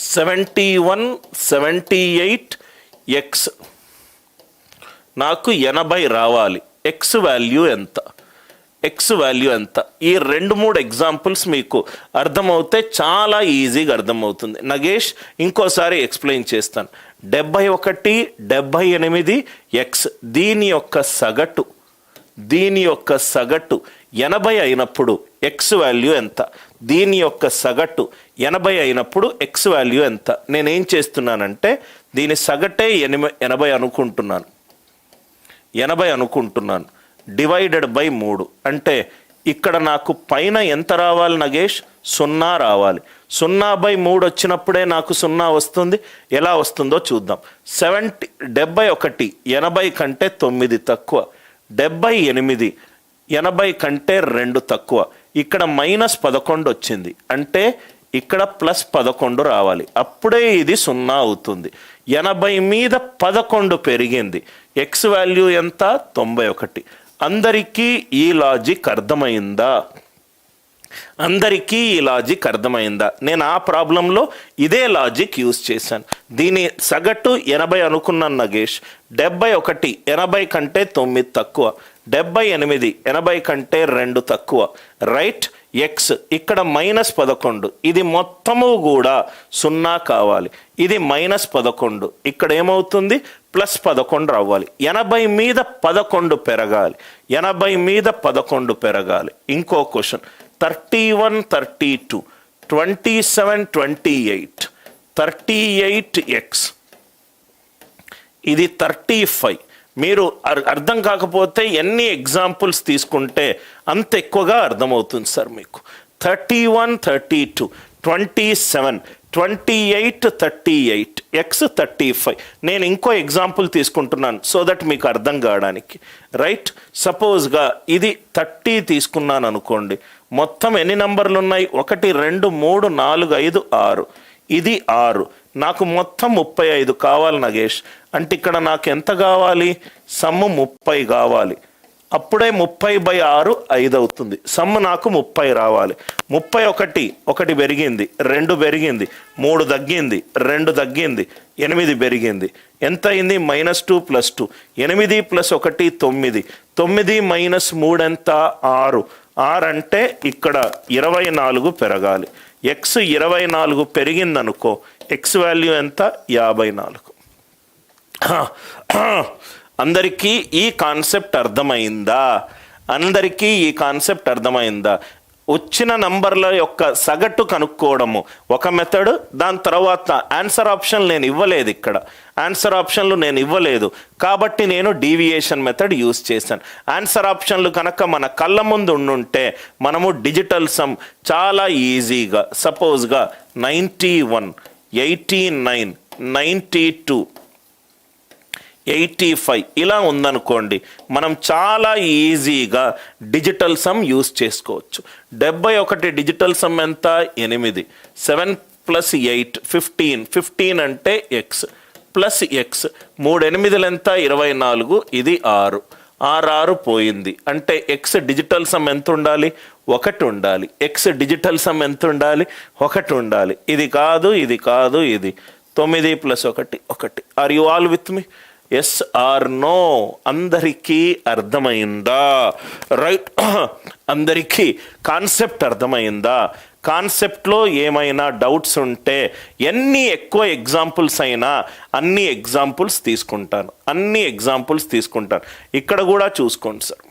71, 78 X, నాకు 80 రావాలి. X value ఎంత? ఎక్స్ వాల్యూ ఎంత? ఈ 2-3 ఎగ్జాంపుల్స్ మీకు అర్థమవుతే చాలా ఈజీగా అర్థమవుతుంది. నగేష్ ఇంకోసారి ఎక్స్ప్లెయిన్ చేస్తాను. 71, 78 ఎక్స్, దీని యొక్క సగటు 80 అయినప్పుడు ఎక్స్ వాల్యూ ఎంత? దీని యొక్క సగటు 80 అయినప్పుడు ఎక్స్ వాల్యూ ఎంత? నేనేం చేస్తున్నానంటే దీని సగటే 80 అనుకుంటున్నాను. డివైడెడ్ బై 3 అంటే ఇక్కడ నాకు పైన ఎంత రావాలి నగేష్? 0 రావాలి. 0/3 వచ్చినప్పుడే నాకు 0 వస్తుంది. ఎలా వస్తుందో చూద్దాం. 71 80 కంటే 9 తక్కువ. 78 80 కంటే 2 తక్కువ. ఇక్కడ -11 వచ్చింది అంటే ఇక్కడ +11 రావాలి. అప్పుడే ఇది 0 అవుతుంది. 80 మీద 11 పెరిగింది. ఎక్స్ వాల్యూ ఎంత? 91. అందరికీ ఈ లాజిక్ అర్థమైందా? నేను ఆ ప్రాబ్లంలో ఇదే లాజిక్ యూజ్ చేశాను. దీని సగటు 80 అనుకున్నాను నగేష్. 71 80 కంటే 9 తక్కువ. 78 80 కంటే 2 తక్కువ. రైట్. ఎక్స్ ఇక్కడ -11, ఇది మొత్తము కూడా 0 కావాలి. ఇది -11, ఇక్కడ ఏమవుతుంది? +11 రావాలి. 80 మీద 11 పెరగాలి. 80 మీద 11 పెరగాలి. ఇంకో క్వశ్చన్. 31, 32, 27, 28, 38 ఎక్స్, ఇది 35. మీరు అర్థం కాకపోతే ఎన్ని ఎగ్జాంపుల్స్ తీసుకుంటే అంత ఎక్కువగా అర్థమవుతుంది సార్ మీకు. 31, 32, 27, 28, 38 ఎక్స్ 35. నేను ఇంకో ఎగ్జాంపుల్ తీసుకుంటున్నాను సో దట్ మీకు అర్థం కావడానికి. రైట్. సపోజ్గా ఇది 30 తీసుకున్నాను అనుకోండి. మొత్తం ఎన్ని నంబర్లు ఉన్నాయి? 1 2 3 4 5 6. ఇది 6. నాకు మొత్తం 35 కావాలి నగేష్. అంటే ఇక్కడ నాకు ఎంత కావాలి? సమ్ము 30 కావాలి. అప్పుడే 30/6 5 అవుతుంది. సమ్ము నాకు 30 రావాలి. 31 1 పెరిగింది, 2 పెరిగింది, 3 తగ్గింది, 2 తగ్గింది, 8 పెరిగింది. ఎంత అయింది? -2 + 2. 8 + 1 9. 9 - 3 ఎంత? 6. 6 అంటే ఇక్కడ 24 పెరగాలి. ఎక్స్ 24 పెరిగిందనుకో. ఎక్స్ వాల్యూ ఎంత? 54. అందరికీ ఈ కాన్సెప్ట్ అర్థమైందా? వచ్చిన నంబర్ల యొక్క సగటు కనుక్కోవడము ఒక మెథడ్. దాని తర్వాత ఆన్సర్ ఆప్షన్ నేను ఇవ్వలేదు. ఇక్కడ ఆన్సర్ ఆప్షన్లు నేను ఇవ్వలేదు కాబట్టి నేను డీవియేషన్ మెథడ్ యూజ్ చేశాను. ఆన్సర్ ఆప్షన్లు కనుక మన కళ్ళ ముందు ఉండుంటే మనము డిజిటల్ సమ్ చాలా ఈజీగా, సపోజ్గా 91, 89, 92, 85 ఇలా ఉందనుకోండి, మనం చాలా ఈజీగా డిజిటల్ సమ్ యూజ్ చేసుకోవచ్చు. 71 డిజిటల్ సమ్ ఎంత? 8. 7 + 8 15. 15 అంటే ఎక్స్ ప్లస్ ఎక్స్. 3 8లు ఎంత? 24. ఇది 6. 6 పోయింది అంటే ఎక్స్ డిజిటల్ సమ్ ఎంత ఉండాలి? 1 ఉండాలి. ఎక్స్ డిజిటల్ సమ్ ఎంత ఉండాలి? 1 ఉండాలి. ఇది కాదు, ఇది కాదు, ఇది 9 + 1 1. Are you all with me? Yes or no? అందరికీ అర్థమైందా? రైట్. అందరికీ కాన్సెప్ట్ అర్థమైందా? కాన్సెప్ట్లో ఏమైనా డౌట్స్ ఉంటే ఎన్ని ఎక్కువ ఎగ్జాంపుల్స్ అయినా అన్ని ఎగ్జాంపుల్స్ తీసుకుంటాను. ఇక్కడ కూడా చూసుకోండి సార్.